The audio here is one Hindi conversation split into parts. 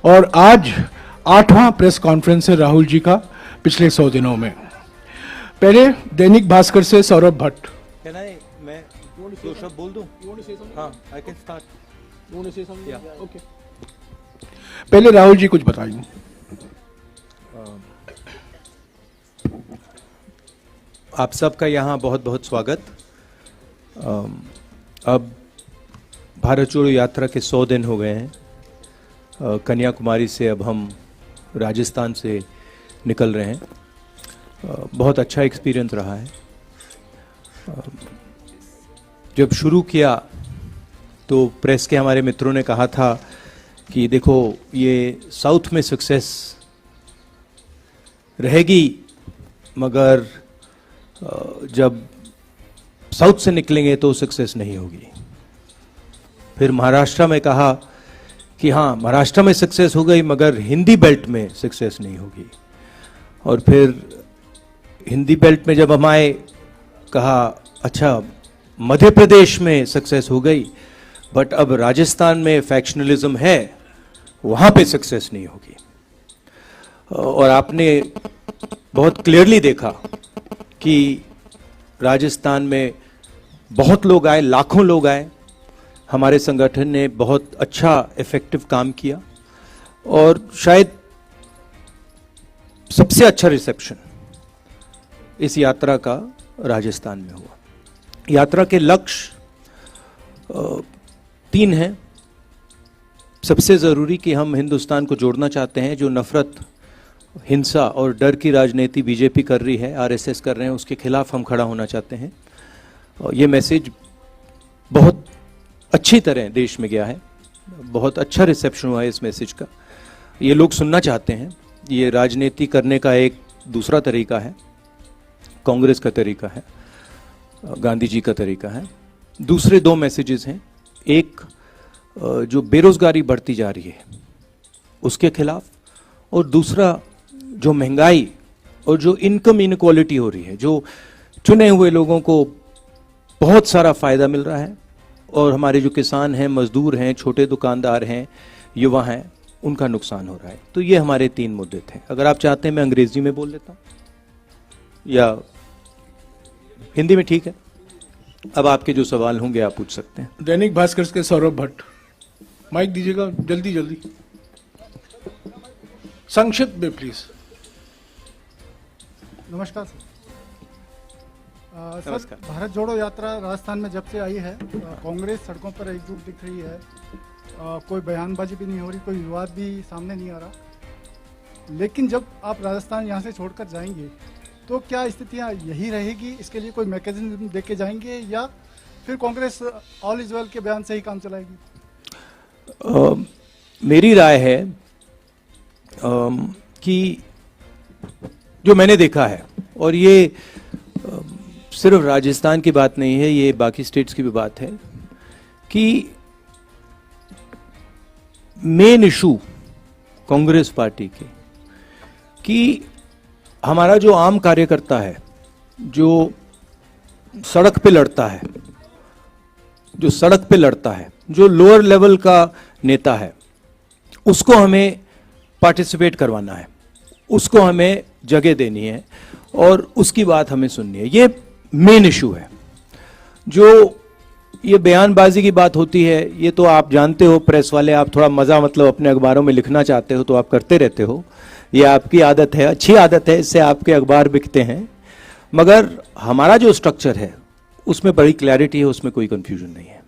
और आज 8वां प्रेस कॉन्फ्रेंस है राहुल जी का पिछले 100 दिनों में। पहले दैनिक भास्कर से सौरभ भट्ट। मैं दो शब्द बोल दूं? हाँ, I can start. Yeah. Okay. पहले राहुल जी कुछ बताइए। आप सबका यहाँ बहुत बहुत स्वागत। अब भारत जोड़ो यात्रा के 100 दिन हो गए हैं। कन्याकुमारी से अब हम राजस्थान से निकल रहे हैं। बहुत अच्छा एक्सपीरियंस रहा है। जब शुरू किया तो प्रेस के हमारे मित्रों ने कहा था कि देखो ये साउथ में सक्सेस रहेगी, मगर जब साउथ से निकलेंगे तो सक्सेस नहीं होगी। फिर महाराष्ट्र में कहा कि हाँ, महाराष्ट्र में सक्सेस हो गई मगर हिंदी बेल्ट में सक्सेस नहीं होगी। और फिर हिंदी बेल्ट में जब हम आए, कहा अच्छा मध्य प्रदेश में सक्सेस हो गई, बट अब राजस्थान में फैक्शनलिज्म है, वहां पे सक्सेस नहीं होगी। और आपने बहुत क्लियरली देखा कि राजस्थान में बहुत लोग आए, लाखों लोग आए। हमारे संगठन ने बहुत अच्छा इफेक्टिव काम किया और शायद सबसे अच्छा रिसेप्शन इस यात्रा का राजस्थान में हुआ। यात्रा के लक्ष्य 3 हैं। सबसे जरूरी कि हम हिंदुस्तान को जोड़ना चाहते हैं। जो नफरत, हिंसा और डर की राजनीति बीजेपी कर रही है, आरएसएस कर रहे हैं, उसके खिलाफ हम खड़ा होना चाहते हैं। और ये मैसेज बहुत अच्छी तरह देश में गया है। बहुत अच्छा रिसेप्शन हुआ है इस मैसेज का। ये लोग सुनना चाहते हैं। ये राजनीति करने का एक दूसरा तरीका है, कांग्रेस का तरीका है, गांधी जी का तरीका है। दूसरे 2 मैसेजेस हैं। एक जो बेरोजगारी बढ़ती जा रही है उसके खिलाफ, और दूसरा जो महंगाई और जो इनकम इनक्वालिटी हो रही है, जो चुने हुए लोगों को बहुत सारा फायदा मिल रहा है और हमारे जो किसान हैं, मजदूर हैं, छोटे दुकानदार हैं, युवा हैं, उनका नुकसान हो रहा है। तो ये हमारे 3 मुद्दे थे। अगर आप चाहते हैं मैं अंग्रेजी में बोल लेता हूं या हिंदी में, ठीक है। अब आपके जो सवाल होंगे आप पूछ सकते हैं। दैनिक भास्कर के सौरभ भट्ट, माइक दीजिएगा जल्दी जल्दी, संक्षिप्त में प्लीज। नमस्कार सर। नमस्कार। सर, भारत जोड़ो यात्रा राजस्थान में जब से आई है, कांग्रेस सड़कों पर एकजुट दिख रही है। कोई बयानबाजी भी नहीं हो रही, कोई विवाद भी सामने नहीं आ रहा। लेकिन जब आप राजस्थान यहाँ से छोड़कर जाएंगे तो क्या स्थितियाँ यही रहेगी? इसके लिए कोई मैकेनिज्म दे के जाएंगे या फिर कांग्रेस ऑल इज वेल के बयान से ही काम चलाएगी? मेरी राय है कि जो मैंने देखा है, और ये सिर्फ राजस्थान की बात नहीं है, ये बाकी स्टेट्स की भी बात है, कि मेन इशू कांग्रेस पार्टी के कि हमारा जो आम कार्यकर्ता है, जो सड़क पे लड़ता है, जो लोअर लेवल का नेता है, उसको हमें पार्टिसिपेट करवाना है, उसको हमें जगह देनी है और उसकी बात हमें सुननी है। ये मेन इशू है। जो ये बयानबाजी की बात होती है, ये तो आप जानते हो, प्रेस वाले आप थोड़ा मजा मतलब अपने अखबारों में लिखना चाहते हो तो आप करते रहते हो। ये आपकी आदत है, अच्छी आदत है, इससे आपके अखबार बिकते हैं। मगर हमारा जो स्ट्रक्चर है उसमें बड़ी क्लैरिटी है, उसमें कोई कंफ्यूजन नहीं है।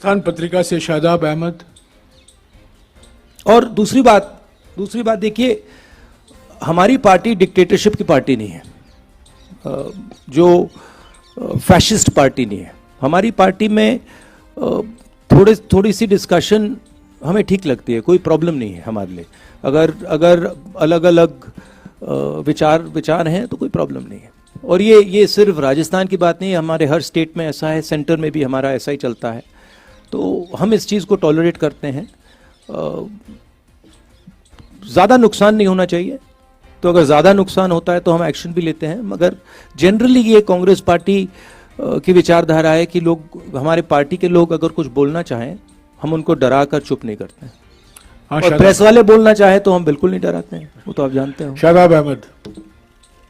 खान पत्रिका से शादाब अहमद। और दूसरी बात देखिए, हमारी पार्टी डिक्टेटरशिप की पार्टी नहीं है, जो फैशिस्ट पार्टी नहीं है। हमारी पार्टी में थोड़ी सी डिस्कशन हमें ठीक लगती है, कोई प्रॉब्लम नहीं है हमारे लिए। अगर अलग अलग विचार हैं तो कोई प्रॉब्लम नहीं है। और ये सिर्फ राजस्थान की बात नहीं है, हमारे हर स्टेट में ऐसा है, सेंटर में भी हमारा ऐसा ही चलता है। तो हम इस चीज़ को टॉलरेट करते हैं। ज़्यादा नुकसान नहीं होना चाहिए, तो अगर ज़्यादा नुकसान होता है तो हम एक्शन भी लेते हैं। मगर जनरली ये कांग्रेस पार्टी की विचारधारा है कि लोग, हमारे पार्टी के लोग अगर कुछ बोलना चाहें, हम उनको डरा कर चुप नहीं करते हैं। हाँ, और शादाब। प्रेस वाले बोलना चाहे तो हम बिल्कुल नहीं डराते हैं, वो तो आप जानते हो। शादाब अहमद।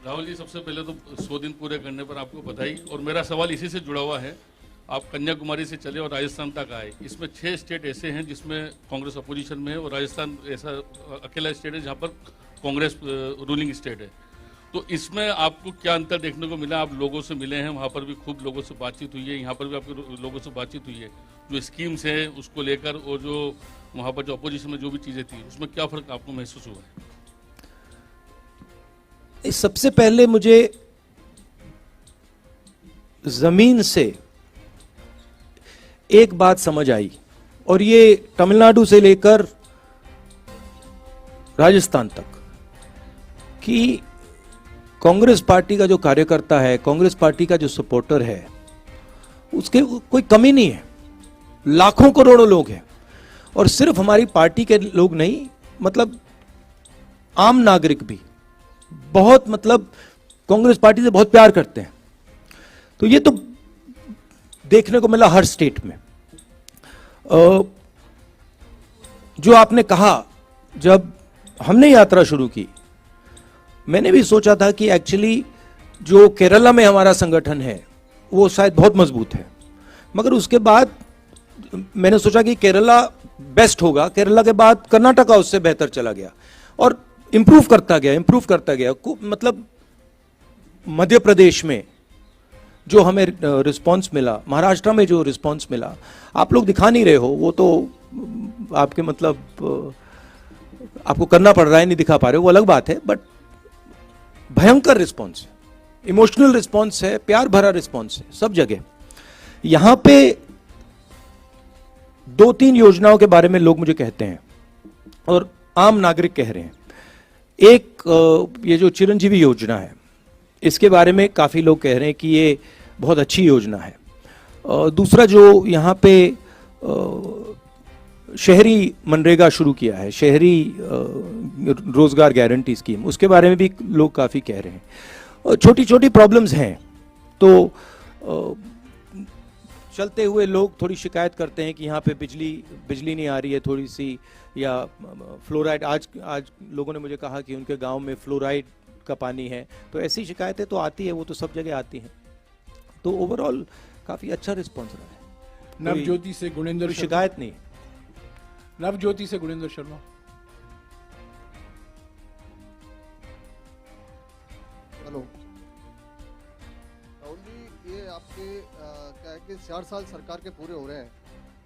राहुल जी, सबसे पहले तो 100 दिन पूरे करने पर आपको बधाई। और मेरा सवाल इसी से जुड़ा हुआ है। आप कन्याकुमारी से चले और राजस्थान तक आए। इसमें 6 स्टेट ऐसे हैं जिसमें कांग्रेस अपोजिशन में है, और राजस्थान ऐसा अकेला स्टेट है जहां पर कांग्रेस रूलिंग स्टेट है। तो इसमें आपको क्या अंतर देखने को मिला? आप लोगों से मिले हैं, वहाँ पर भी खूब लोगों से बातचीत हुई है, यहाँ पर भी आपके लोगों से बातचीत हुई है। जो स्कीम्स हैं उसको लेकर, और जो वहाँ पर जो अपोजिशन में जो भी चीज़ें थी, उसमें क्या फ़र्क आपको महसूस हुआ है? सबसे पहले मुझे जमीन से एक बात समझ आई, और ये तमिलनाडु से लेकर राजस्थान तक, कि कांग्रेस पार्टी का जो कार्यकर्ता है, कांग्रेस पार्टी का जो सपोर्टर है, उसके कोई कमी नहीं है। लाखों करोड़ों लोग हैं, और सिर्फ हमारी पार्टी के लोग नहीं, मतलब आम नागरिक भी बहुत, मतलब कांग्रेस पार्टी से बहुत प्यार करते हैं। तो ये तो देखने को मिला हर स्टेट में। जो आपने कहा, जब हमने यात्रा शुरू की, मैंने भी सोचा था कि एक्चुअली जो केरला में हमारा संगठन है वो शायद बहुत मजबूत है, मगर उसके बाद मैंने सोचा कि केरला बेस्ट होगा। केरला के बाद कर्नाटका उससे बेहतर चला गया, और इंप्रूव करता गया। मतलब मध्य प्रदेश में जो हमें रिस्पांस मिला, महाराष्ट्र में जो रिस्पांस मिला, आप लोग दिखा नहीं रहे हो, वो तो आपके मतलब आपको करना पड़ रहा है, नहीं दिखा पा रहे हो, वो अलग बात है। बट भयंकर रिस्पांस है, इमोशनल रिस्पांस है, प्यार भरा रिस्पांस है सब जगह। यहां पे 2-3 योजनाओं के बारे में लोग मुझे कहते हैं, और आम नागरिक कह रहे हैं। एक ये जो चिरंजीवी योजना है, इसके बारे में काफी लोग कह रहे हैं कि ये बहुत अच्छी योजना है। दूसरा जो यहाँ पे शहरी मनरेगा शुरू किया है, शहरी रोजगार गारंटी स्कीम, उसके बारे में भी लोग काफी कह रहे हैं। छोटी छोटी प्रॉब्लम्स हैं, तो चलते हुए लोग थोड़ी शिकायत करते हैं कि यहाँ पे बिजली नहीं आ रही है थोड़ी सी, या फ्लोराइड। आज लोगों ने मुझे कहा कि उनके गांव में फ्लोराइड का पानी है। तो ऐसी शिकायतें तो आती है, वो तो सब जगह आती हैं। तो ओवरऑल काफी अच्छा रिस्पॉन्स रहा है। नवज्योति से गुणेंद्र कोई शर्मा। शिकायत नहीं है। नवज्योति से गुणेंद्र शर्मा। हेलो राहुल जी, ये आपके क्या है कि 4 साल सरकार के पूरे हो रहे हैं,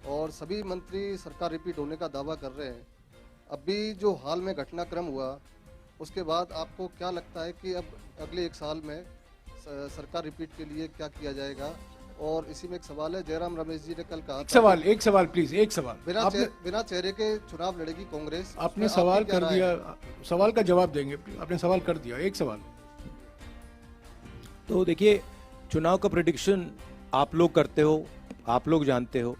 और सभी मंत्री सरकार रिपीट होने का दावा कर रहे हैं। अभी जो हाल में घटनाक्रम हुआ, उसके बाद आपको क्या लगता है कि अब अगले 1 साल में सरकार रिपीट के लिए क्या किया जाएगा? और इसी में एक सवाल है, जयराम रमेश जी ने कल कहा था एक सवाल प्लीज, एक सवाल। बिना चेहरे के चुनाव लड़ेगी कांग्रेस। आपने सवाल कर दिया, सवाल का जवाब देंगे। आपने सवाल कर दिया, एक सवाल। तो देखिए, चुनाव का प्रेडिक्शन आप लोग करते हो, आप लोग जानते हो,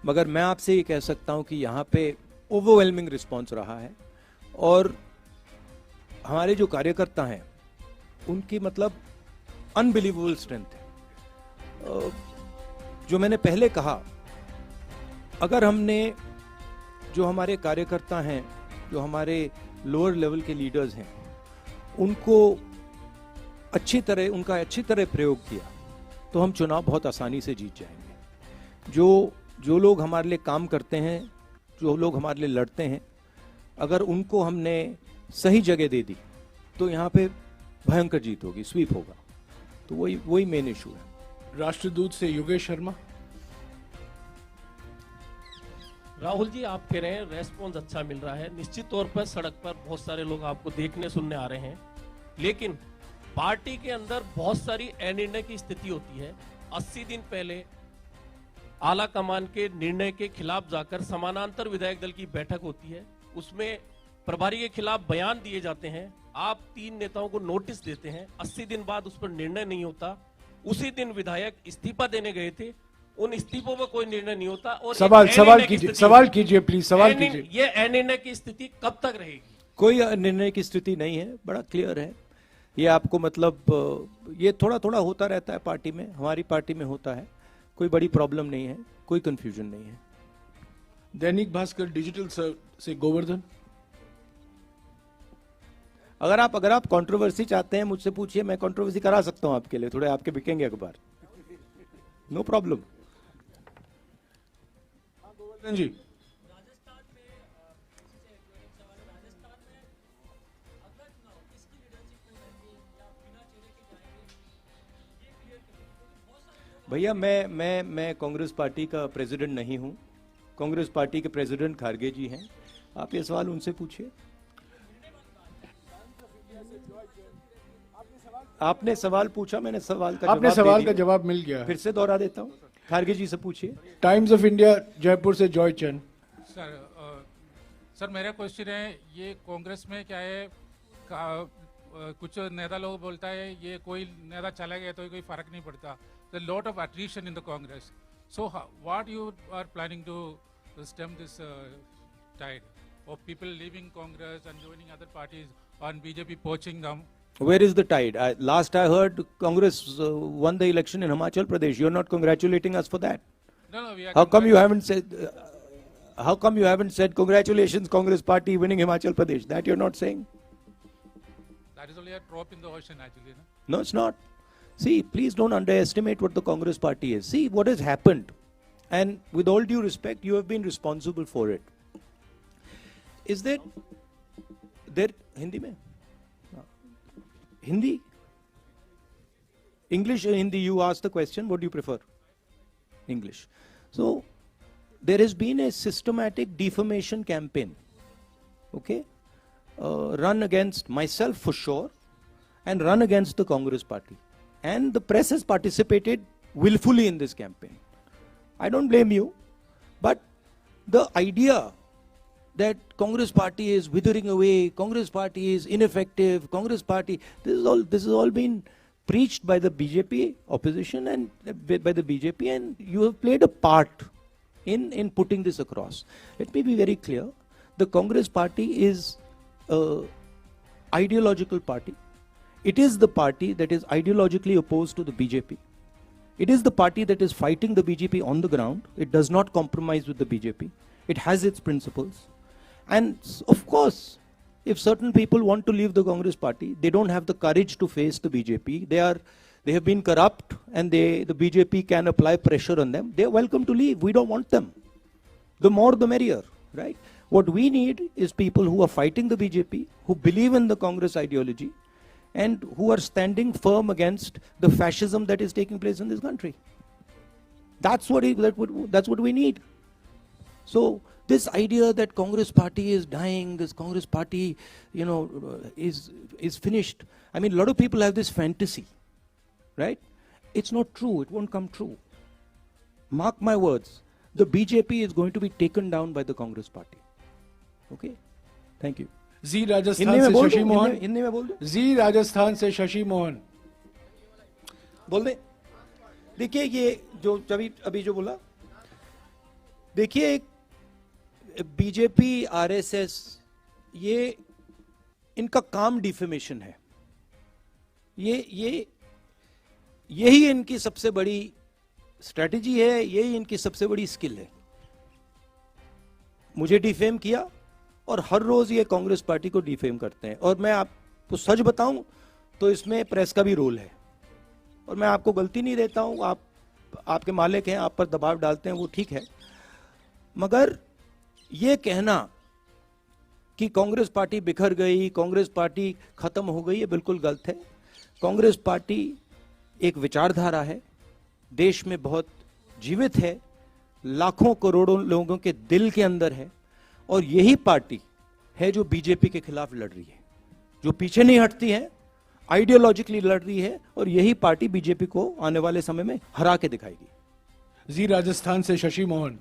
मगर मैं आपसे ये कह सकता हूं कि यहाँ पे ओवरवेलमिंग रिस्पॉन्स रहा है, और हमारे जो कार्यकर्ता हैं उनकी मतलब अनबिलीवेबल स्ट्रेंथ है। जो मैंने पहले कहा, अगर हमने जो हमारे कार्यकर्ता हैं, जो हमारे लोअर लेवल के लीडर्स हैं, उनका अच्छी तरह प्रयोग किया, तो हम चुनाव बहुत आसानी से जीत जाएंगे। जो लोग हमारे लिए काम करते हैं, जो लोग हमारे लिए लड़ते हैं, अगर उनको हमने सही जगह दे दी, तो यहाँ पे भयंकर जीत होगी, स्वीप होगा। तो वही मेन इशू है। राष्ट्रदूत से योगेश शर्मा। राहुल जी, आप कह रहे हैं रेस्पॉन्स अच्छा मिल रहा है। निश्चित तौर पर सड़क पर बहुत सारे लोग आपको देखने सुनने आ रहे हैं, लेकिन पार्टी के अंदर बहुत सारी अनिर्णय की स्थिति होती है। 80 दिन पहले आला कमान के निर्णय के खिलाफ जाकर समानांतर विधायक दल की बैठक होती है, उसमें प्रभारी के खिलाफ बयान दिए जाते हैं। आप 3 नेताओं को नोटिस देते हैं, 80 दिन बाद उस पर निर्णय नहीं होता। उसी दिन विधायक इस्तीफा देने गए थे, उन इस्तीफों पर कोई निर्णय नहीं होता। और सवाल कीजिए प्लीज, सवाल कीजिए। ये अनिर्णय की स्थिति कब तक रहेगी? कोई निर्णय की स्थिति नहीं है, बड़ा क्लियर है। ये आपको मतलब ये थोड़ा थोड़ा होता रहता है पार्टी में, हमारी पार्टी में होता है। कोई बड़ी प्रॉब्लम नहीं है, कोई कंफ्यूजन नहीं है। दैनिक भास्कर डिजिटल से गोवर्धन। अगर आप कंट्रोवर्सी चाहते हैं मुझसे पूछिए, मैं कंट्रोवर्सी करा सकता हूं आपके लिए, थोड़े आपके बिकेंगे अखबार, नो प्रॉब्लम। गोवर्धन जी, भैया मैं कांग्रेस पार्टी का प्रेसिडेंट नहीं हूं, कांग्रेस पार्टी के प्रेसिडेंट खारगे जी हैं, आप ये सवाल उनसे पूछिए। आपने सवाल पूछा, मैंने सवाल का आपने जवाब दे सवाल दिया। का जवाब मिल गया। फिर से दोहरा देता हूं, खारगे जी से पूछिए। टाइम्स ऑफ इंडिया जयपुर से जॉय चंद। सर मेरा क्वेश्चन है, ये कांग्रेस में क्या है, कुछ नेता लोग बोलता है ये कोई नेता चला गया तो कोई फर्क नहीं पड़ता, the lot of attrition in the Congress, so what you are planning to stem this tide of people leaving Congress and joining other parties on BJP poaching them? Where is the tide? Last I heard, Congress won the election in Himachal Pradesh. You're not congratulating us for that. No, we are. How come you haven't said? How come you haven't said congratulations, Congress Party winning Himachal Pradesh? That you're not saying. That is only a drop in the ocean, actually. No? No, it's not. See, please don't underestimate what the Congress Party is. See what has happened, and with all due respect, you have been responsible for it. Is there Hindi mein? Hindi? English or Hindi? You asked the question, what do you prefer? English. So, there has been a systematic defamation campaign, okay, run against myself for sure, and run against the Congress Party. And the press has participated willfully in this campaign. I don't blame you, but the idea that Congress Party is withering away, Congress Party is ineffective, Congress Party, this has all been preached by the BJP opposition and by the BJP, and you have played a part in putting this across. Let me be very clear. The Congress Party is an ideological party. It is the party that is ideologically opposed to the BJP. It is the party that is fighting the BJP on the ground. It does not compromise with the BJP. It has its principles. And of course, if certain people want to leave the Congress Party, they don't have the courage to face the BJP. They have been corrupt, and the BJP can apply pressure on them. They are welcome to leave. We don't want them. The more the merrier, right? What we need is people who are fighting the BJP, who believe in the Congress ideology, and who are standing firm against the fascism that is taking place in this country. That's what we need. So this idea that Congress Party is dying, this Congress Party, is finished. I mean, a lot of people have this fantasy, right? It's not true. It won't come true. Mark my words. The BJP is going to be taken down by the Congress Party. Okay? Thank you. जी राजस्थान हिंदी में से बोल शशि दो, मोहन। हिंदी में बोल दो। जी राजस्थान से शशि मोहन। बोल दे। देखिए ये जो अभी जो बोला, देखिए बीजेपी, आरएसएस, ये इनका काम डिफेमेशन है। यही इनकी सबसे बड़ी स्ट्रेटजी है, यही इनकी सबसे बड़ी स्किल है। मुझे डिफेम किया और हर रोज ये कांग्रेस पार्टी को डिफेम करते हैं। और मैं आपको सच बताऊं तो इसमें प्रेस का भी रोल है, और मैं आपको गलती नहीं देता हूं। आपके मालिक हैं, आप पर दबाव डालते हैं, वो ठीक है, मगर ये कहना कि कांग्रेस पार्टी बिखर गई, कांग्रेस पार्टी खत्म हो गई, ये बिल्कुल गलत है। कांग्रेस पार्टी एक विचारधारा है, देश में बहुत जीवित है, लाखों करोड़ों लोगों के दिल के अंदर है, और यही पार्टी है जो बीजेपी के खिलाफ लड़ रही है, जो पीछे नहीं हटती है, आइडियोलॉजिकली लड़ रही है, और यही पार्टी बीजेपी को आने वाले समय में हरा के दिखाएगी। जी राजस्थान से शशि मोहन।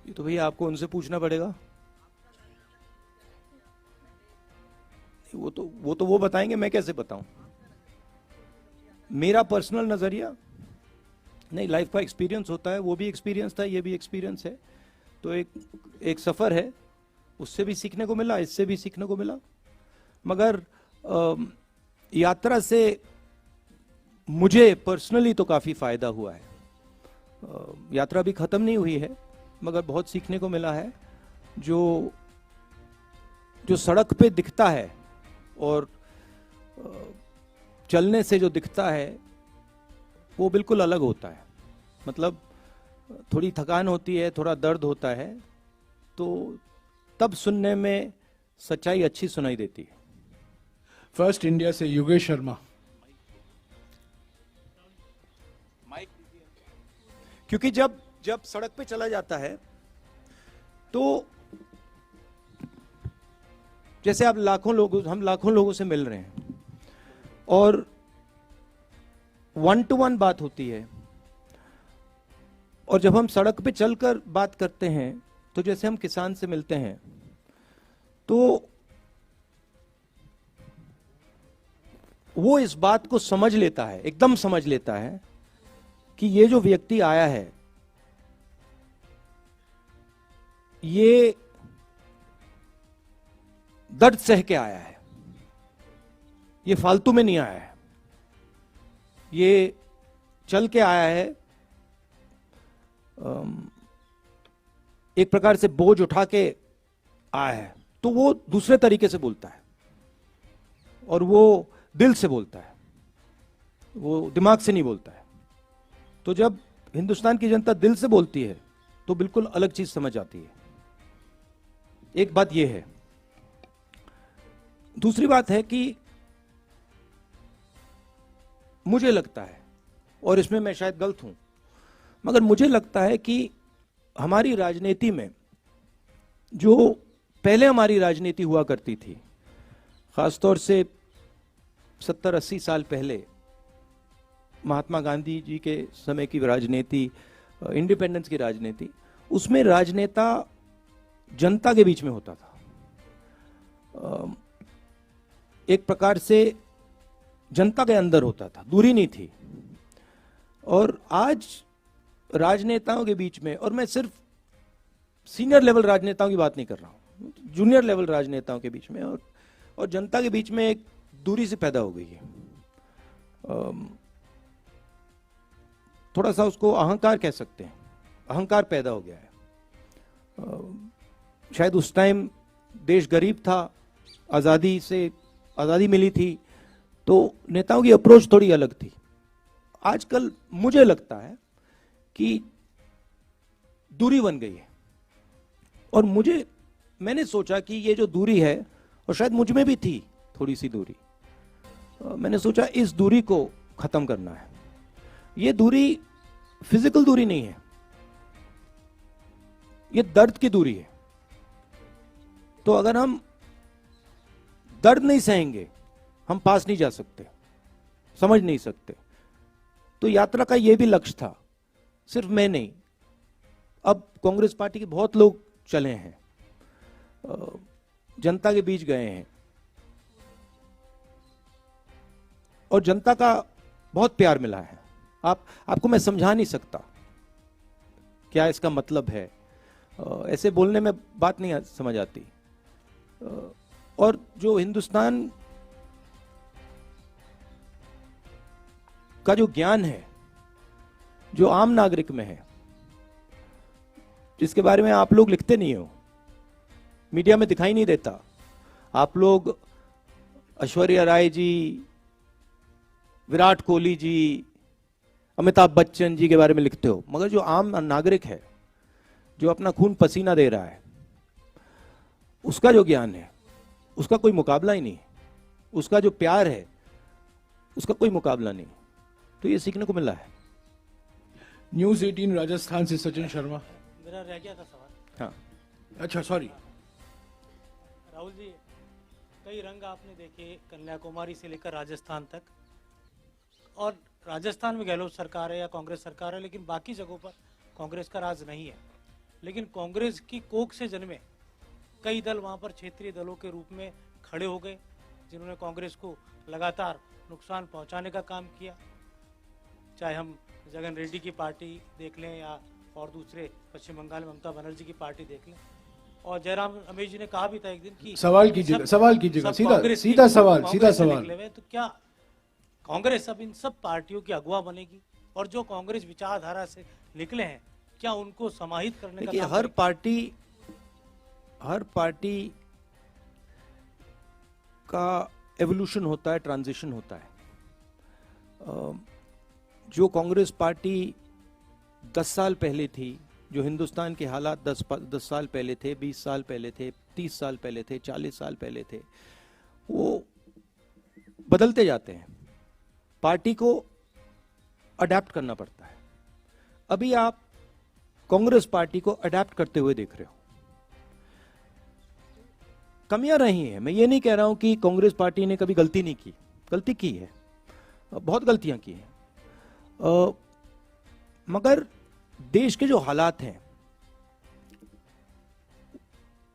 ये तो भैया आपको उनसे पूछना पड़ेगा। वो बताएंगे, मैं कैसे बताऊं? मेरा पर्सनल नजरिया नहीं, लाइफ का एक्सपीरियंस होता है, वो भी एक्सपीरियंस था, ये भी एक्सपीरियंस है। तो एक सफर है, उससे भी सीखने को मिला, इससे भी सीखने को मिला। मगर यात्रा से मुझे पर्सनली तो काफ़ी फ़ायदा हुआ है। यात्रा भी ख़त्म नहीं हुई है, मगर बहुत सीखने को मिला है। जो सड़क पे दिखता है और चलने से जो दिखता है वो बिल्कुल अलग होता है। मतलब थोड़ी थकान होती है, थोड़ा दर्द होता है, तो तब सुनने में सच्चाई अच्छी सुनाई देती है। फर्स्ट इंडिया से योगेश शर्मा। क्योंकि जब सड़क पे चला जाता है तो जैसे हम लाखों लोगों से मिल रहे हैं और 1-to-1 बात होती है, और जब हम सड़क पे चलकर बात करते हैं तो जैसे हम किसान से मिलते हैं तो वो इस बात को समझ लेता है, एकदम समझ लेता है कि ये जो व्यक्ति आया है ये दर्द सह के आया है, ये फालतू में नहीं आया है, ये चल के आया है, एक प्रकार से बोझ उठा के आया है। तो वो दूसरे तरीके से बोलता है और वो दिल से बोलता है, वो दिमाग से नहीं बोलता है। तो जब हिंदुस्तान की जनता दिल से बोलती है तो बिल्कुल अलग चीज समझ आती है। एक बात यह है। दूसरी बात है कि मुझे लगता है, और इसमें मैं शायद गलत हूं, मगर मुझे लगता है कि हमारी राजनीति में जो पहले हमारी राजनीति हुआ करती थी, खासतौर से 70-80 साल पहले महात्मा गांधी जी के समय की राजनीति, इंडिपेंडेंस की राजनीति, उसमें राजनेता जनता के बीच में होता था। एक प्रकार से जनता के अंदर होता था, दूरी नहीं थी। और आज राजनेताओं के बीच में, और मैं सिर्फ सीनियर लेवल राजनेताओं की बात नहीं कर रहा हूं, जूनियर लेवल राजनेताओं के बीच में और जनता के बीच में एक दूरी सी पैदा हो गई है। थोड़ा सा उसको अहंकार कह सकते हैं, अहंकार पैदा हो गया है। शायद उस टाइम देश गरीब था, आज़ादी मिली थी, तो नेताओं की अप्रोच थोड़ी अलग थी। आजकल मुझे लगता है कि दूरी बन गई है, और मैंने सोचा कि ये जो दूरी है, और शायद मुझ में भी थी थोड़ी सी दूरी, मैंने सोचा इस दूरी को खत्म करना है। ये दूरी फिजिकल दूरी नहीं है, ये दर्द की दूरी है। तो अगर हम दर्द नहीं सहेंगे, हम पास नहीं जा सकते, समझ नहीं सकते। तो यात्रा का यह भी लक्ष्य था, सिर्फ मैं नहीं, अब कांग्रेस पार्टी के बहुत लोग चले हैं, जनता के बीच गए हैं, और जनता का बहुत प्यार मिला है। आपको मैं समझा नहीं सकता क्या इसका मतलब है, ऐसे बोलने में बात नहीं समझ आती। और जो हिंदुस्तान का जो ज्ञान है, जो आम नागरिक में है, जिसके बारे में आप लोग लिखते नहीं हो, मीडिया में दिखाई नहीं देता। आप लोग ऐश्वर्या राय जी, विराट कोहली जी, अमिताभ बच्चन जी के बारे में लिखते हो, मगर जो आम नागरिक है, जो अपना खून पसीना दे रहा है, उसका जो ज्ञान है, उसका कोई मुकाबला ही नहीं। उसका जो प्यार है, उसका कोई मुकाबला नहीं। तो ये सीखने को मिला है। न्यूज 18 राजस्थान से सचिन शर्मा। मेरा रह गया था सवाल। हाँ, अच्छा, सॉरी। राहुल जी, कई रंग आपने देखे कन्याकुमारी से लेकर राजस्थान तक, और राजस्थान में गहलोत सरकार है या कांग्रेस सरकार है, लेकिन बाकी जगहों पर कांग्रेस का राज नहीं है। लेकिन कांग्रेस की कोख से जन्मे कई दल वहां पर क्षेत्रीय दलों के रूप में खड़े हो गए, जिन्होंने कांग्रेस को लगातार नुकसान पहुंचाने का काम किया। चाहे हम जगन रेड्डी की पार्टी देख लें या और दूसरे पश्चिम बंगाल में ममता बनर्जी की पार्टी देख लें। और जयराम रमेश जी ने कहा भी था एक दिन कि सवाल कीजिएगा, सवाल कीजिएगा, सब सीधा कांग्रेस की- सीधा सवाल, कांग्रेस सीधा से सवाल। निकले हुए हैं, तो क्या कांग्रेस अब इन सब पार्टियों की अगुवा बनेगी? और जो कांग्रेस विचारधारा से निकले हैं, क्या उनको समाहित करने का देखिए, काम हर करेगी? पार्टी का एवोल्यूशन होता है, ट्रांजिशन होता है। जो कांग्रेस पार्टी 10 साल पहले थी, जो हिंदुस्तान के हालात 10 साल पहले थे, 20 साल पहले थे, 30 साल पहले थे, 40 साल पहले थे, वो बदलते जाते हैं। पार्टी को अडेप्ट करना पड़ता है। अभी आप कांग्रेस पार्टी को अडेप्ट करते हुए देख रहे हो। कमियां रही हैं, मैं ये नहीं कह रहा हूं कि कांग्रेस पार्टी ने कभी गलती नहीं की, गलती की है, बहुत गलतियां की हैं, मगर देश के जो हालात हैं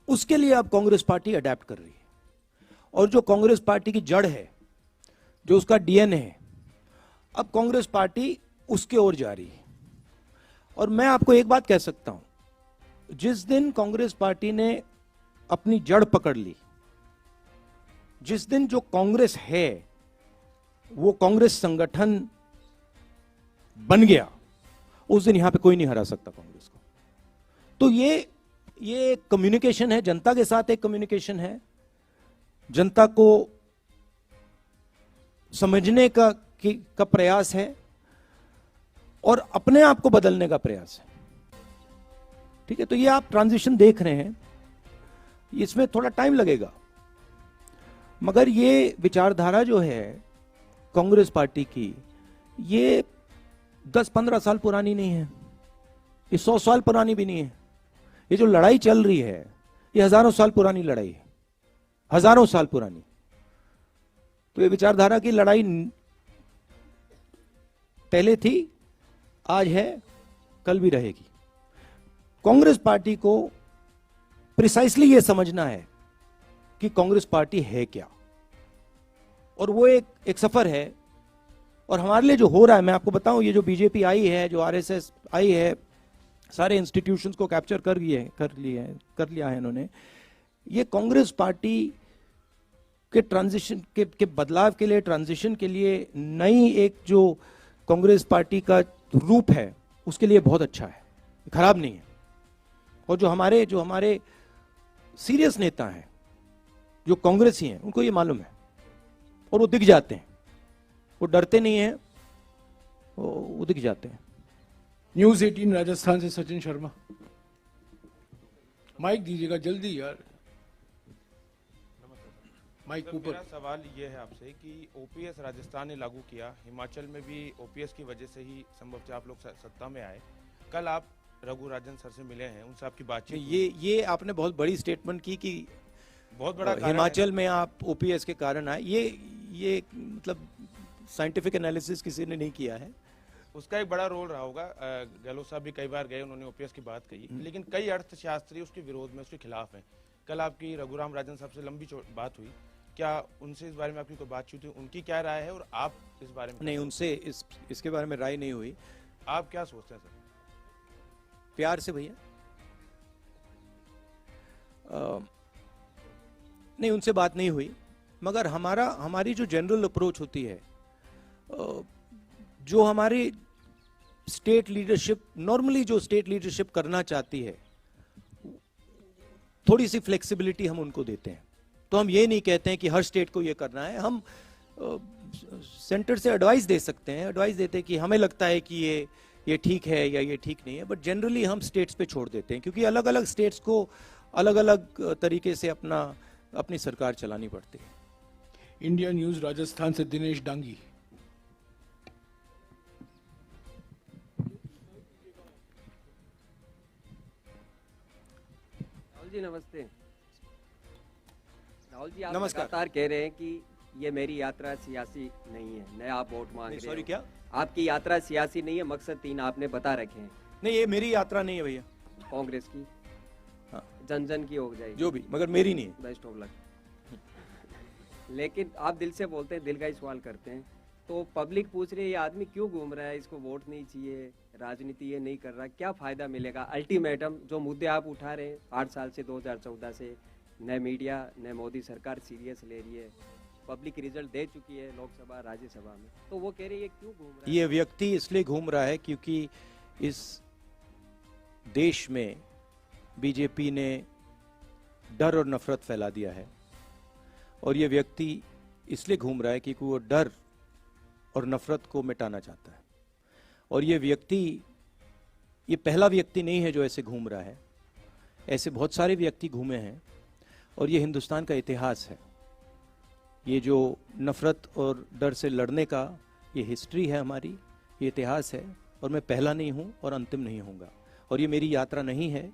उसके लिए अब कांग्रेस पार्टी अडेप्ट कर रही है। और जो कांग्रेस पार्टी की जड़ है, जो उसका डीएनए है, अब कांग्रेस पार्टी उसके ओर जा रही है। और मैं आपको एक बात कह सकता हूं, जिस दिन कांग्रेस पार्टी ने अपनी जड़ पकड़ ली, जिस दिन जो कांग्रेस है वो कांग्रेस संगठन बन गया, उस दिन यहां पे कोई नहीं हरा सकता कांग्रेस को। तो ये कम्युनिकेशन है, जनता के साथ एक कम्युनिकेशन है, जनता को समझने का प्रयास है और अपने आप को बदलने का प्रयास है। ठीक है, तो ये आप ट्रांजिशन देख रहे हैं, इसमें थोड़ा टाइम लगेगा, मगर ये विचारधारा जो है कांग्रेस पार्टी की, ये 10-15 साल पुरानी नहीं है, ये 100 साल पुरानी भी नहीं है। ये जो लड़ाई चल रही है, ये हजारों साल पुरानी लड़ाई है, हजारों साल पुरानी। तो ये विचारधारा की लड़ाई पहले थी, आज है, कल भी रहेगी। कांग्रेस पार्टी को प्रिसाइसली ये समझना है कि कांग्रेस पार्टी है क्या, और वो एक सफर है। और हमारे लिए जो हो रहा है, मैं आपको बताऊं, ये जो बीजेपी आई है, जो आरएसएस आई है, सारे इंस्टीट्यूशंस को कैप्चर कर लिया है इन्होंने। ये कांग्रेस पार्टी के ट्रांजिशन के बदलाव के लिए, ट्रांजिशन के लिए नई एक जो कांग्रेस पार्टी का रूप है, उसके लिए बहुत अच्छा है, खराब नहीं है। और जो हमारे सीरियस नेता हैं, जो कांग्रेसी हैं, उनको ये मालूम है और वो दिख जाते हैं, वो डरते नहीं हैं, वो दिख जाते हैं। न्यूज 18 राजस्थान से सचिन शर्मा। माइक दीजिएगा जल्दी यार, माइक सर, ऊपर। मेरा सवाल ये है आपसे कि ओपीएस राजस्थान ने लागू किया, हिमाचल में भी ओपीएस की वजह से ही संभवतः आप लोग सत्ता में आए। कल आप रघु राजन सर से मिले हैं, उनसे आपकी बातचीत हुई? ये आपने बहुत बड़ी स्टेटमेंट की कि बहुत बड़ा कारण हिमाचल में आप ओपीएस के कारण आए। ये मतलब साइंटिफिक एनालिसिस किसी ने नहीं किया है। उसका एक बड़ा रोल रहा होगा। गहलोत साहब भी कई बार गए, उन्होंने ओपीएस की बात कही, लेकिन कई अर्थशास्त्री उसके विरोध में, उसके खिलाफ हैं। कल आपकी रघुराम राजन साहब से लंबी बात हुई, क्या उनसे इस बारे में आपकी कोई बातचीत हुई? उनकी क्या राय है और आप इस बारे में? नहीं, उनसे इसके बारे में राय नहीं हुई। आप क्या सोचते हैं सर? प्यार से भैया, नहीं, उनसे बात नहीं हुई, मगर हमारी जो जनरल अप्रोच होती है, जो हमारी स्टेट लीडरशिप, नॉर्मली जो स्टेट लीडरशिप करना चाहती है, थोड़ी सी फ्लेक्सिबिलिटी हम उनको देते हैं। तो हम ये नहीं कहते हैं कि हर स्टेट को ये करना है, हम सेंटर से एडवाइस दे सकते हैं, एडवाइस देते हैं कि हमें लगता है कि ये ठीक है या ये ठीक नहीं है, बट जनरली हम स्टेट्स पे छोड़ देते हैं, क्योंकि अलग अलग स्टेट्स को अलग अलग तरीके से अपनी सरकार चलानी पड़ती है। इंडिया न्यूज राजस्थान से दिनेश डांगी। राहुल जी नमस्ते। राहुल जी, आप नमस्कार। लगातार कह रहे हैं कि ये मेरी यात्रा सियासी नहीं है, नया आप वोट मांग रहे सॉरी, हो। क्या? आपकी यात्रा सियासी नहीं है, मकसद 3 आपने बता रखे हैं। नहीं, ये मेरी यात्रा नहीं है भैया, कांग्रेस की, हाँ, जन की हो जाएगी, जो भी, मगर मेरी नहीं है। Best of luck. लेकिन आप दिल से बोलते हैं, दिल का ही सवाल करते हैं, तो पब्लिक पूछ रही है ये आदमी क्यों घूम रहा है, इसको वोट नहीं चाहिए, राजनीति ये नहीं कर रहा, क्या फायदा मिलेगा। अल्टीमेटम जो मुद्दे आप उठा रहे हैं 8 साल से 2014 से, न मीडिया न मोदी सरकार सीरियस ले रही है, पब्लिक रिजल्ट दे चुकी है लोकसभा राज्यसभा में, तो वो कह रही है क्यों घूम रहा है। ये व्यक्ति इसलिए घूम रहा है क्योंकि इस देश में बीजेपी ने डर और नफरत फैला दिया है, और ये व्यक्ति इसलिए घूम रहा है क्योंकि वो डर और नफरत को मिटाना चाहता है। और ये व्यक्ति, ये पहला व्यक्ति नहीं है जो ऐसे घूम रहा है, ऐसे बहुत सारे व्यक्ति घूमे हैं, और ये हिंदुस्तान का इतिहास है। ये जो नफरत और डर से लड़ने का ये हिस्ट्री है हमारी, ये इतिहास है, और मैं पहला नहीं हूं और अंतिम नहीं होऊंगा। और ये मेरी यात्रा नहीं है,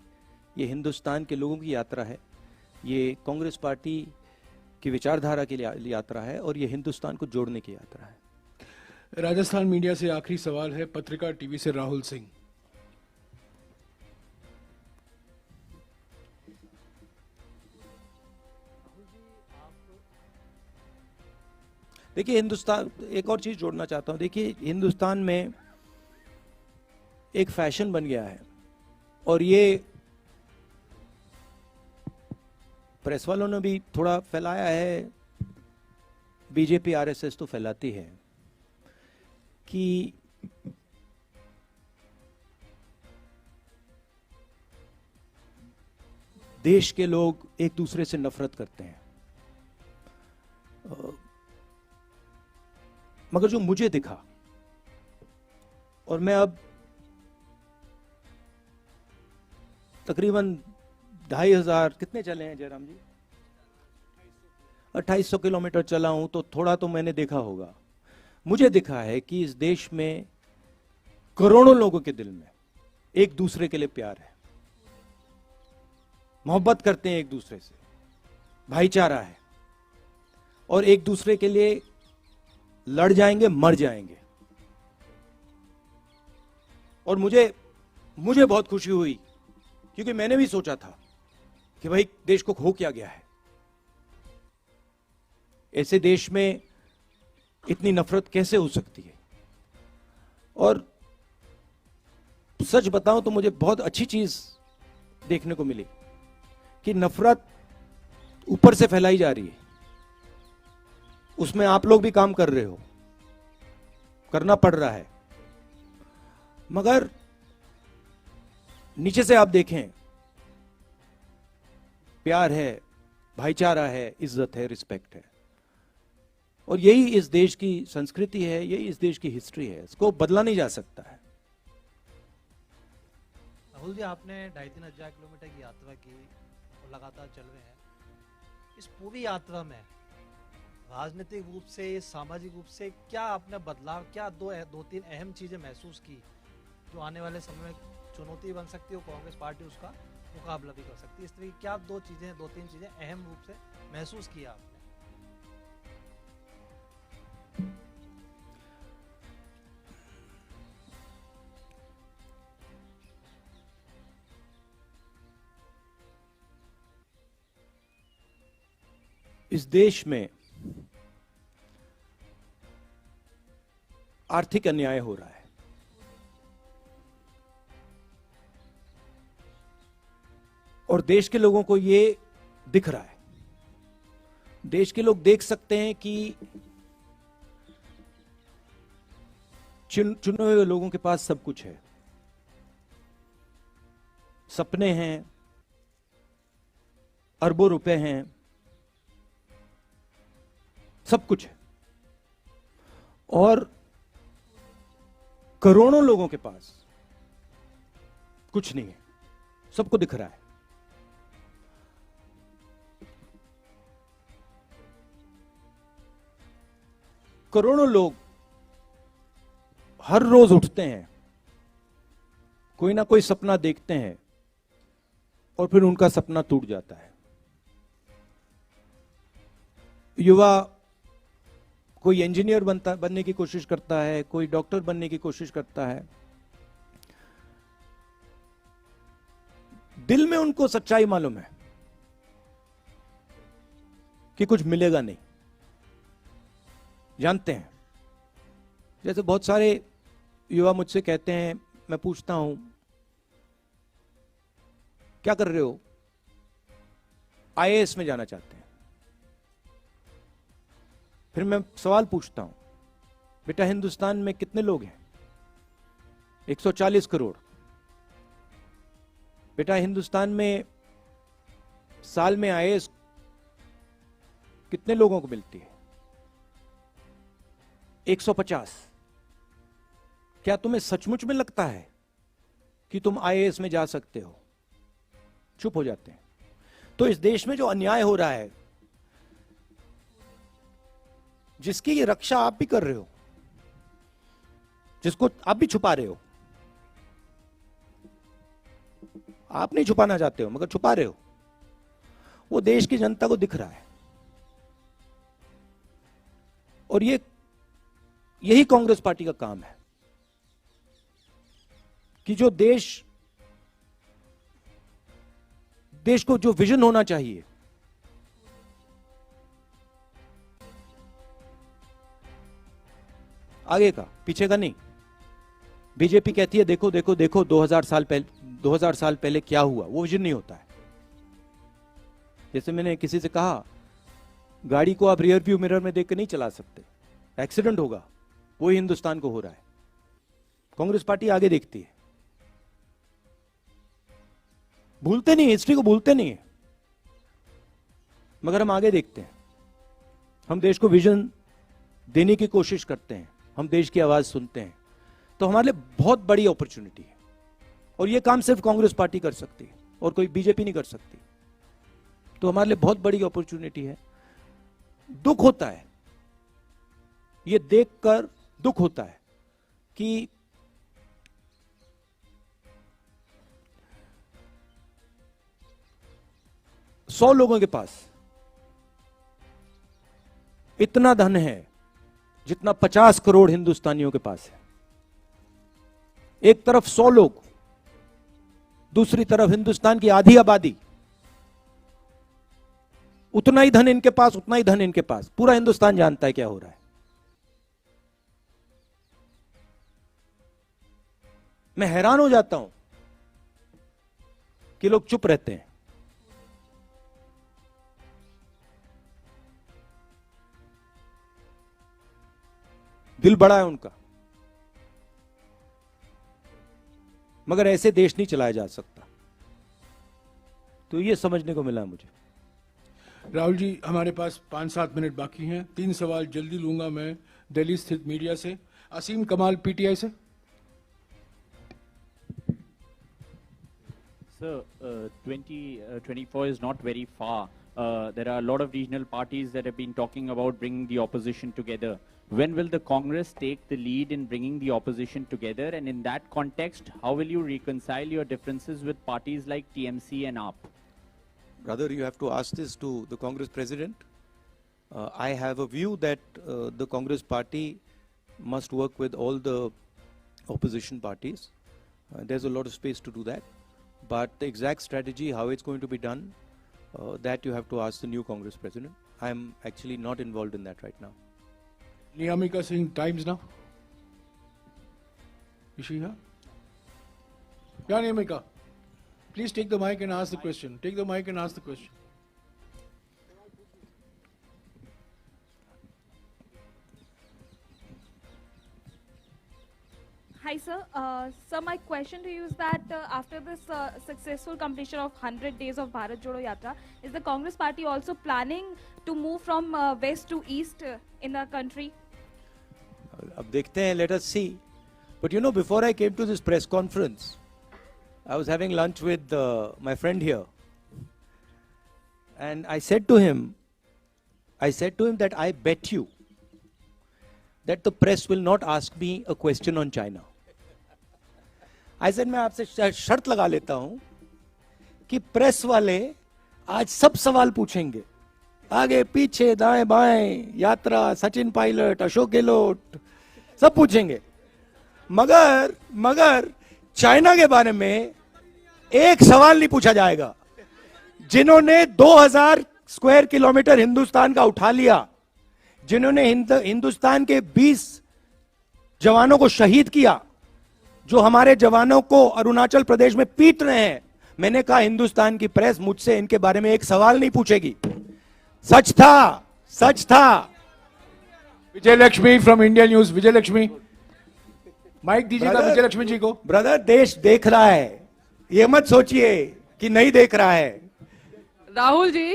ये हिंदुस्तान के लोगों की यात्रा है, ये कांग्रेस पार्टी की विचारधारा की यात्रा है, और ये हिंदुस्तान को जोड़ने की यात्रा है। राजस्थान मीडिया से आखिरी सवाल है, पत्रिका टीवी से राहुल सिंह। देखिए, हिंदुस्तान, एक और चीज जोड़ना चाहता हूं। देखिए, हिंदुस्तान में एक फैशन बन गया है, और ये प्रेस वालों ने भी थोड़ा फैलाया है, बीजेपी आरएसएस तो फैलाती है, कि देश के लोग एक दूसरे से नफरत करते हैं। मगर जो मुझे दिखा, और मैं अब तकरीबन 2500 कितने चले हैं जयराम जी, 2800 किलोमीटर चला हूं, तो थोड़ा तो मैंने देखा होगा। मुझे दिखा है कि इस देश में करोड़ों लोगों के दिल में एक दूसरे के लिए प्यार है, मोहब्बत करते हैं एक दूसरे से, भाईचारा है, और एक दूसरे के लिए लड़ जाएंगे, मर जाएंगे। और मुझे बहुत खुशी हुई, क्योंकि मैंने भी सोचा था कि भाई देश को खो क्या गया है, ऐसे देश में इतनी नफरत कैसे हो सकती है। और सच बताऊं तो मुझे बहुत अच्छी चीज देखने को मिली कि नफरत ऊपर से फैलाई जा रही है, उसमें आप लोग भी काम कर रहे हो, करना पड़ रहा है, मगर नीचे से आप देखें, प्यार है, भाईचारा है, इज्जत है, रिस्पेक्ट है। और यही इस देश की संस्कृति है, यही इस देश की हिस्ट्री है, इसको बदला नहीं जा सकता है। राहुल जी, आपने 2.5-3 किलोमीटर की यात्रा की और लगातार चल रहे हैं। इस पूरी यात्रा में राजनीतिक रूप से, सामाजिक रूप से क्या आपने बदलाव, क्या दो तीन अहम चीजें महसूस की जो आने वाले समय में चुनौती बन सकती है, कांग्रेस पार्टी उसका मुकाबला भी कर सकती है? इस तरह की क्या 2-3 चीजें अहम रूप से महसूस किया आपने? इस देश में आर्थिक अन्याय हो रहा है, और देश के लोगों को ये दिख रहा है। देश के लोग देख सकते हैं कि चुने हुए लोगों के पास सब कुछ है, सपने हैं, अरबों रुपए हैं, सब कुछ है, और करोड़ों लोगों के पास कुछ नहीं है, सबको दिख रहा है। करोड़ों लोग हर रोज उठते हैं, कोई ना कोई सपना देखते हैं, और फिर उनका सपना टूट जाता है। युवा कोई इंजीनियर बनने की कोशिश करता है, कोई डॉक्टर बनने की कोशिश करता है, दिल में उनको सच्चाई मालूम है कि कुछ मिलेगा नहीं, जानते हैं, जैसे बहुत सारे युवा मुझसे कहते हैं, मैं पूछता हूं क्या कर रहे हो, आईएएस में जाना चाहते हैं। फिर मैं सवाल पूछता हूं, बेटा हिंदुस्तान में कितने लोग हैं? 140 करोड़। बेटा हिंदुस्तान में साल में आईएएस कितने लोगों को मिलती है? 150। क्या तुम्हें सचमुच में लगता है कि तुम आईएएस में जा सकते हो? चुप हो जाते हैं। तो इस देश में जो अन्याय हो रहा है, जिसकी ये रक्षा आप भी कर रहे हो, जिसको आप भी छुपा रहे हो, आप नहीं छुपाना चाहते हो मगर छुपा रहे हो, वो देश की जनता को दिख रहा है। और यही कांग्रेस पार्टी का काम है कि जो देश को जो विजन होना चाहिए, आगे का पीछे का नहीं। बीजेपी कहती है देखो देखो देखो 2000 साल पहले क्या हुआ, वो विजन नहीं होता है। जैसे मैंने किसी से कहा, गाड़ी को आप रियर व्यू मिरर में देख के नहीं चला सकते, एक्सीडेंट होगा। वही हिंदुस्तान को हो रहा है। कांग्रेस पार्टी आगे देखती है, भूलते नहीं, हिस्ट्री को भूलते नहीं है, मगर हम आगे देखते हैं। हम देश को विजन देने की कोशिश करते हैं, हम देश की आवाज सुनते हैं। तो हमारे लिए बहुत बड़ी अपॉर्चुनिटी है और यह काम सिर्फ कांग्रेस पार्टी कर सकती है और कोई बीजेपी नहीं कर सकती। तो हमारे लिए बहुत बड़ी अपॉर्चुनिटी है। दुख होता है, यह देखकर दुख होता है कि सौ लोगों के पास इतना धन है जितना 50 करोड़ हिंदुस्तानियों के पास है। एक तरफ 100 लोग, दूसरी तरफ हिंदुस्तान की आधी आबादी। उतना ही धन इनके पास, उतना ही धन इनके पास। पूरा हिंदुस्तान जानता है क्या हो रहा है। मैं हैरान हो जाता हूं कि लोग चुप रहते हैं। दिल बड़ा है उनका, मगर ऐसे देश नहीं चलाया जा सकता। तो ये समझने को मिला मुझे। राहुल जी, हमारे पास 5-7 मिनट बाकी हैं। 3 सवाल जल्दी लूंगा मैं दिल्ली स्थित मीडिया से। असीम कमाल, पीटीआई से। Sir, 2024 is not very far. There are a lot of regional parties that have been talking about bringing the opposition together. When will the Congress take the lead in bringing the opposition together? And in that context, how will you reconcile your differences with parties like TMC and AAP? Brother, you have to ask this to the Congress president. I have a view that the Congress party must work with all the opposition parties. There's a lot of space to do that. But the exact strategy, how it's going to be done, that you have to ask the new Congress president. I'm actually not involved in that right now. Niyamika Singh, Times Now. Is she here? Yeah, Niyamika. Please take the mic and ask the question. Take the mic and ask the question. Hi, sir. Sir, my question to you is that after this successful completion of 100 days of Bharat Jodo Yatra, is the Congress party also planning to move from west to east in the country? अब देखते हैं, let us see. But you know, before I came to this press conference, I was having lunch with my friend here. And I said to him that I bet you that the press will not ask me a question on China. I said, मैं आपसे शर्त लगा लेता हूं कि प्रेस वाले आज सब सवाल पूछेंगे, आगे पीछे दाएं बाएं, यात्रा, सचिन पायलट, अशोक गहलोत, सब पूछेंगे, मगर चाइना के बारे में एक सवाल नहीं पूछा जाएगा। जिन्होंने 2000 स्क्वायर किलोमीटर हिंदुस्तान का उठा लिया, जिन्होंने हिंदुस्तान के 20 जवानों को शहीद किया, जो हमारे जवानों को अरुणाचल प्रदेश में पीट रहे हैं, मैंने कहा हिंदुस्तान की प्रेस मुझसे इनके बारे में एक सवाल नहीं पूछेगी। सच था, सच था। Vijay Lakshmi from India News. Vijay Lakshmi, mike दीजिएगा विजय लक्ष्मी जी को। ब्रदर, देश देख रहा है, ये मत सोचिए कि नहीं देख रहा है। राहुल जी,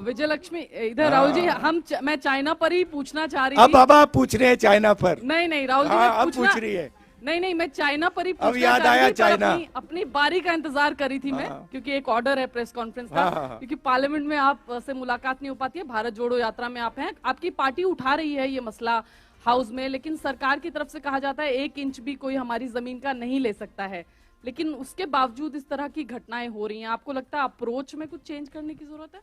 विजय लक्ष्मी इधर। राहुल जी, मैं चाइना पर ही पूछना चाह रही थी। अब आप पूछ रहे हैं चाइना पर? नहीं राहुल जी, अब पूछ रही है। नहीं, मैं चाइना पर ही अब याद आया चाइना। अपनी बारी का इंतजार करी थी मैं, क्योंकि एक ऑर्डर है प्रेस कॉन्फ्रेंस का। क्योंकि पार्लियामेंट में आप से मुलाकात नहीं हो पाती है, भारत जोड़ो यात्रा में आप हैं, आपकी पार्टी उठा रही है ये मसला हाउस में, लेकिन सरकार की तरफ से कहा जाता है 1 इंच भी कोई हमारी जमीन का नहीं ले सकता है। लेकिन उसके बावजूद इस तरह की घटनाएं हो रही हैं। आपको लगता है अप्रोच में कुछ चेंज करने की जरूरत है?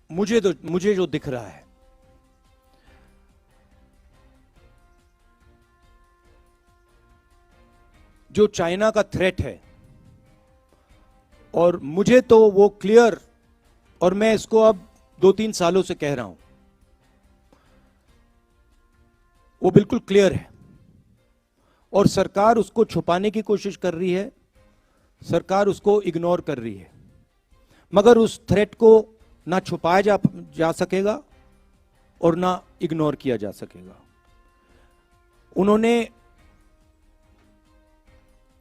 मुझे जो दिख रहा है, जो चाइना का थ्रेट है, और मुझे तो वो क्लियर, और मैं इसको अब 2-3 सालों से कह रहा हूं, वो बिल्कुल क्लियर है, और सरकार उसको छुपाने की कोशिश कर रही है, सरकार उसको इग्नोर कर रही है। मगर उस थ्रेट को ना छुपाया जा सकेगा और ना इग्नोर किया जा सकेगा।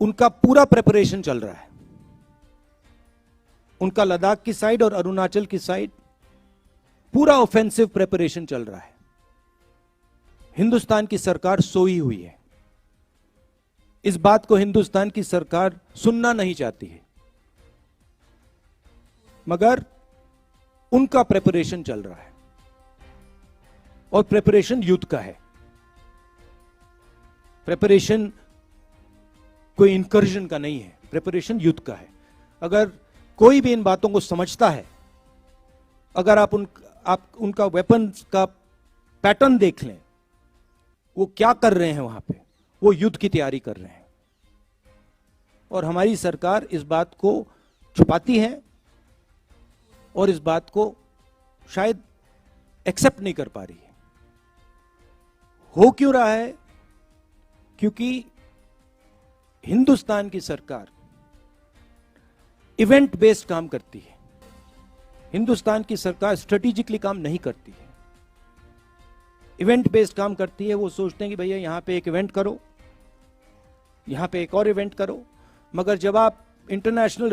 उनका पूरा प्रिपरेशन चल रहा है, उनका लद्दाख की साइड और अरुणाचल की साइड पूरा ऑफेंसिव प्रिपरेशन चल रहा है। हिंदुस्तान की सरकार सोई हुई है। इस बात को हिंदुस्तान की सरकार सुनना नहीं चाहती है, मगर उनका प्रिपरेशन चल रहा है, और प्रिपरेशन युद्ध का है। प्रिपरेशन कोई इंकर्जन का नहीं है, प्रिपरेशन युद्ध का है। अगर कोई भी इन बातों को समझता है, अगर आप उनका वेपन का पैटर्न देख लें, वो क्या कर रहे हैं वहां पे, वो युद्ध की तैयारी कर रहे हैं। और हमारी सरकार इस बात को छुपाती है और इस बात को शायद एक्सेप्ट नहीं कर पा रही है। हो क्यों रहा है? क्योंकि हिंदुस्तान की सरकार इवेंट बेस्ड काम करती है। हिंदुस्तान की सरकार स्ट्रेटेजिकली काम नहीं करती है, इवेंट बेस्ड काम करती है। वो सोचते हैं कि भैया यहां पे एक इवेंट करो, यहां पे एक और इवेंट करो, मगर जब आप इंटरनेशनल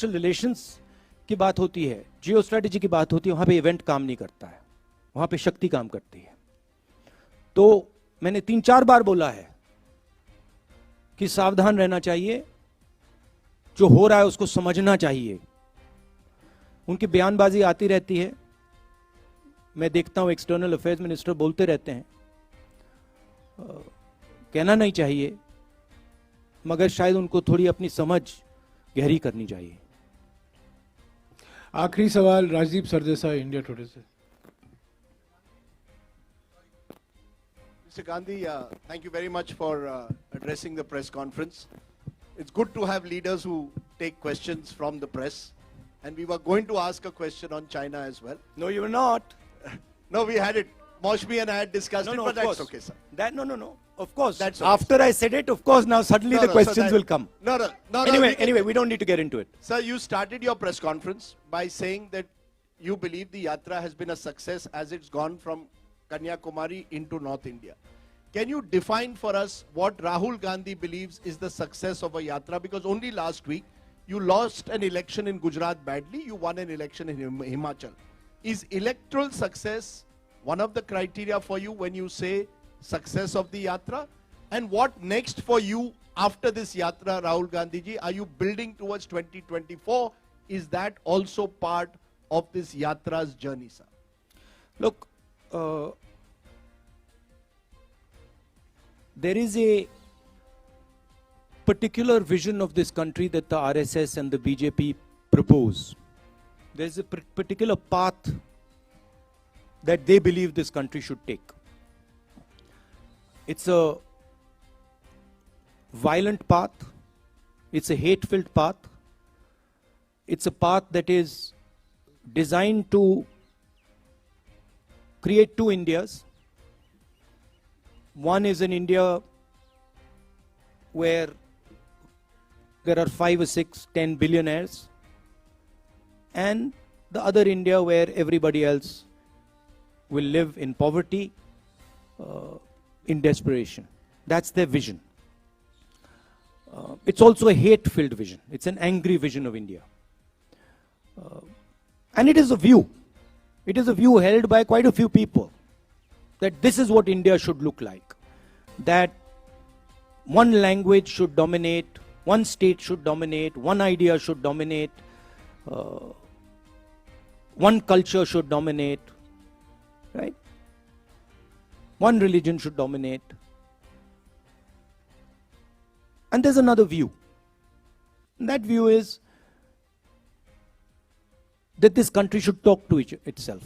रिलेशंस की बात होती है, जियो स्ट्रेटेजी की बात होती है, वहां पे इवेंट काम नहीं करता है, वहां पे शक्ति काम करती है। तो मैंने 3-4 बार बोला है कि सावधान रहना चाहिए, जो हो रहा है उसको समझना चाहिए। उनकी बयानबाजी आती रहती है, मैं देखता हूं एक्सटर्नल अफेयर्स मिनिस्टर बोलते रहते हैं, कहना नहीं चाहिए, मगर शायद उनको थोड़ी अपनी समझ गहरी करनी चाहिए। आखिरी सवाल राजदीप सरदेसाई, इंडिया टुडे से। Mr. Gandhi, thank you very much for addressing the press conference. It's good to have leaders who take questions from the press, and we were going to ask a question on China as well. No, you were not. No, we had it. Moshmi and I had discussed it, but that's okay, sir. No. Of course. That's okay, After I said it, of course, now suddenly the questions will come. No. Anyway, we don't need to get into it. Sir, you started your press conference by saying that you believe the Yatra has been a success as it's gone from Kanyakumari into North India. Can you define for us what Rahul Gandhi believes is the success of a Yatra? Because only last week, you lost an election in Gujarat badly, you won an election in Himachal. Is electoral success one of the criteria for you when you say success of the Yatra? And what next for you after this Yatra, Rahul Gandhi ji? Are you building towards 2024? Is that also part of this Yatra's journey, sir? Look, there is a particular vision of this country that the RSS and the BJP propose. There is a particular path that they believe this country should take. It's a violent path. It's a hate-filled path. It's a path that is designed to create two Indias. One is an India where there are 5 or 6, 10 billionaires, and the other India where everybody else will live in poverty, in desperation. That's their vision. It's also a hate-filled vision. It's an angry vision of India. And it is a view. It is a view held by quite a few people that this is what India should look like. That one language should dominate, one state should dominate, one idea should dominate, one culture should dominate, right? One religion should dominate. And there's another view. And that view is that this country should talk to itself.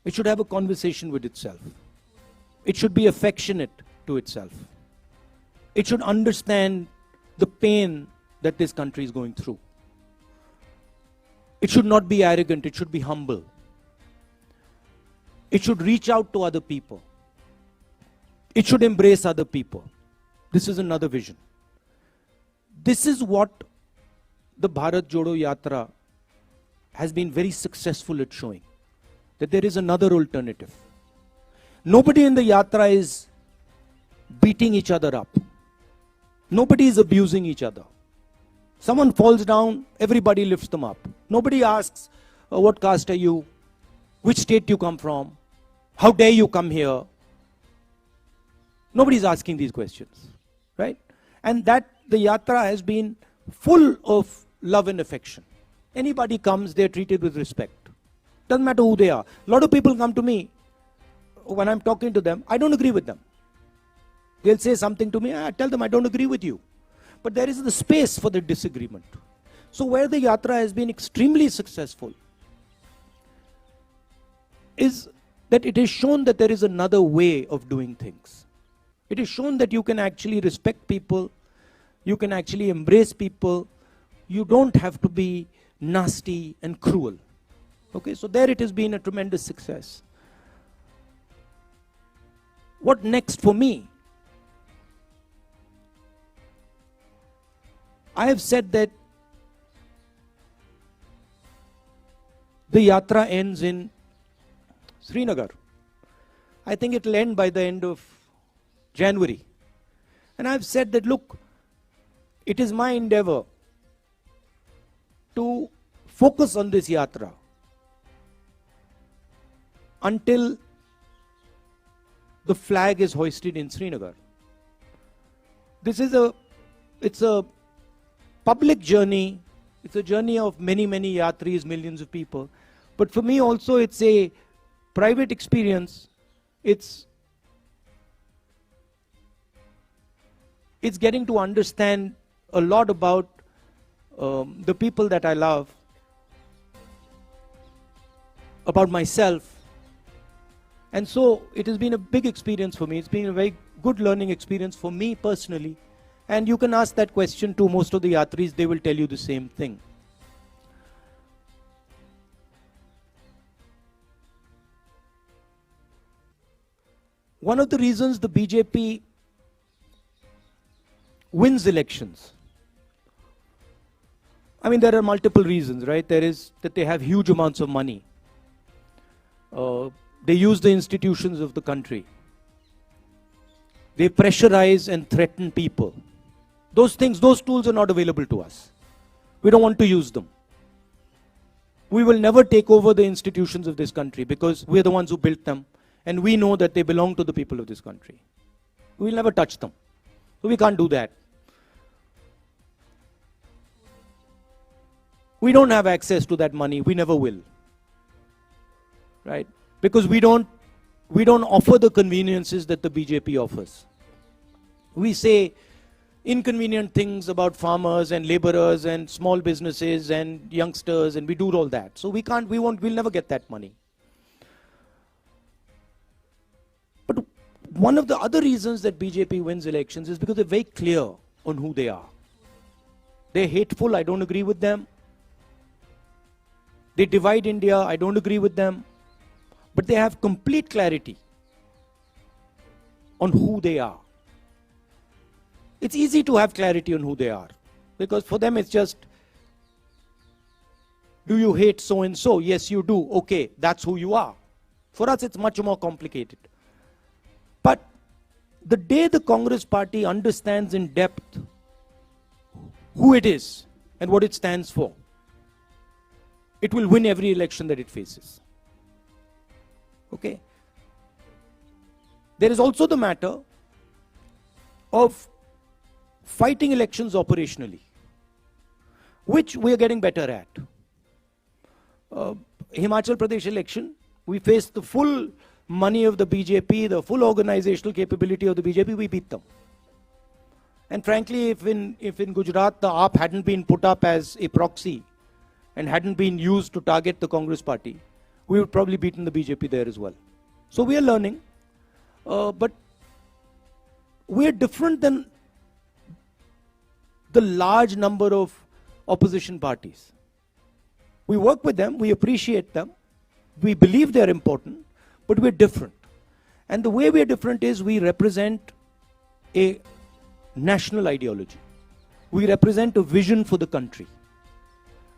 It should have a conversation with itself. It should be affectionate to itself. It should understand the pain that this country is going through. It should not be arrogant, it should be humble. It should reach out to other people. It should embrace other people. This is another vision. This is what the Bharat Jodo Yatra has been very successful at showing. That there is another alternative. Nobody in the Yatra is beating each other up. Nobody is abusing each other. Someone falls down, everybody lifts them up. Nobody asks, what caste are you? Which state you come from? How dare you come here? Nobody is asking these questions, right? And that the Yatra has been full of love and affection. Anybody comes, they're treated with respect. Doesn't matter who they are. A lot of people come to me, when I'm talking to them, I don't agree with them. They'll say something to me, I tell them I don't agree with you. But there is the space for the disagreement. So where the Yatra has been extremely successful is that it has shown that there is another way of doing things. It has shown that you can actually respect people, you can actually embrace people, you don't have to be nasty and cruel. Okay, so there it has been a tremendous success. What next for me? I have said that the Yatra ends in Srinagar. I think it will end by the end of January. And I've said that, look, it is my endeavor to focus on this Yatra until the flag is hoisted in Srinagar. This is it's a public journey. It's a journey of many, many yatris, millions of people. But for me also it's a private experience. It's getting to understand a lot about the people that I love, about myself. And so it has been a big experience for me. It's been a very good learning experience for me personally. And you can ask that question to most of the yatris, they will tell you the same thing. One of the reasons the BJP wins elections, I mean, there are multiple reasons, right? There is that they have huge amounts of money. They use the institutions of the country. They pressurize and threaten people. Those things, those tools are not available to us. We don't want to use them. We will never take over the institutions of this country because we are the ones who built them and we know that they belong to the people of this country. We will never touch them. So we can't do that. We don't have access to that money. We never will. Right? Because we don't offer the conveniences that the BJP offers. We say inconvenient things about farmers and laborers and small businesses and youngsters, and we do all that. So we'll never get that money. But one of the other reasons that BJP wins elections is because they're very clear on who they are. They're hateful, I don't agree with them. They divide India, I don't agree with them. but they have complete clarity on who they are. It's easy to have clarity on who they are, because for them it's just, do you hate so and so? Yes, you do. Okay, that's who you are. For us, it's much more complicated. But the day the Congress party understands in depth who it is and what it stands for, it will win every election that it faces. Okay? There is also the matter of fighting elections operationally, which we are getting better at. Himachal Pradesh election, we faced the full money of the BJP, the full organizational capability of the BJP, we beat them. And frankly, if in Gujarat the AAP hadn't been put up as a proxy and hadn't been used to target the Congress party, we would probably beaten the BJP there as well. So we are learning, but we are different than the large number of opposition parties. We work with them, we appreciate them, we believe they're important, but we're different. And the way we're different is we represent a national ideology. We represent a vision for the country.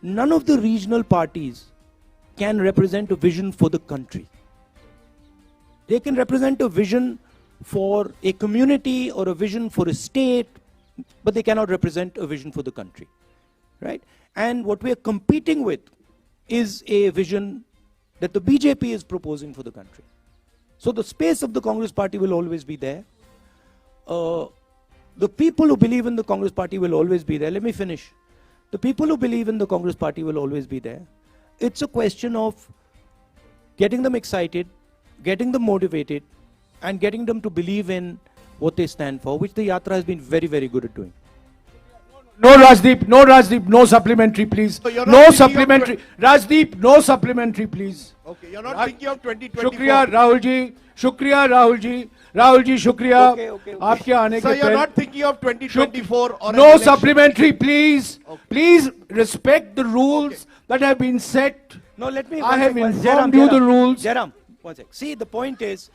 None of the regional parties can represent a vision for the country. They can represent a vision for a community or a vision for a state, but they cannot represent a vision for the country, right? And what we are competing with is a vision that the BJP is proposing for the country. So the space of the Congress party will always be there. The people who believe in the Congress party will always be there. Let me finish. The people who believe in the Congress party will always be there. It's a question of getting them excited, getting them motivated, and getting them to believe in what they stand for, which the Yatra has been very, very good at doing. No, Rajdeep, no supplementary, please. So you're not No thinking of supplementary. Rajdeep, no supplementary, please. Okay, you're not thinking of 2024. शुक्रिया राहुल जी, शुक्रिया राहुल जी, राहुल जी शुक्रिया आपके आने के So you're पहले. not thinking of 2024 or an No election. supplementary, please. Please respect the rules that have been set. No, let me. I have informed Jairam, you the rules. Jairam, one sec. See, the point is,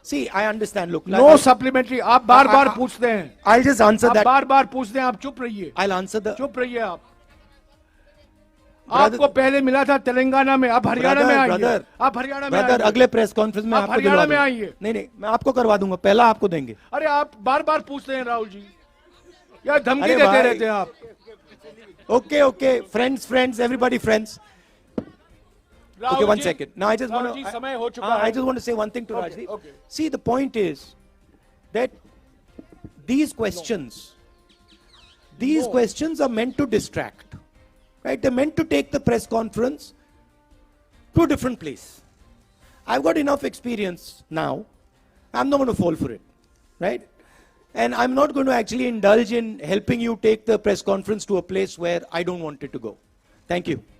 see, I understand. Look, No supplementary. आप बार-बार पूछते हैं. I'll just answer आप that. बार-बार पूछते हैं. आप चुप रहिए. I'll answer the. चुप रहिए आप. आपको पहले मिला था तेलंगाना में, आप हरियाणा में आइए. आप हरियाणा में आइए. ब्रदर, अगले प्रेस कॉन्फ्रेंस में आप आपको हरियाणा दिलवा में दूंगा. आइए. नहीं, मैं आपको करवा दूंगा. पहला आपको देंगे. अरे आप बार-बार पूछते हैं राहुल जी. यार धमकी अरे देते भाई. रहते हैं आप. Okay, friends, everybody friends. Okay, one ji, second. Now I just want Rahul ji, to. समय हो चुका है. I just want to say one thing to Okay, Rajdeep. okay. See, the point is that these questions are meant to distract, right? They're meant to take the press conference to a different place. I've got enough experience now. I'm not going to fall for it, right? And I'm not going to actually indulge in helping you take the press conference to a place where I don't want it to go. Thank you.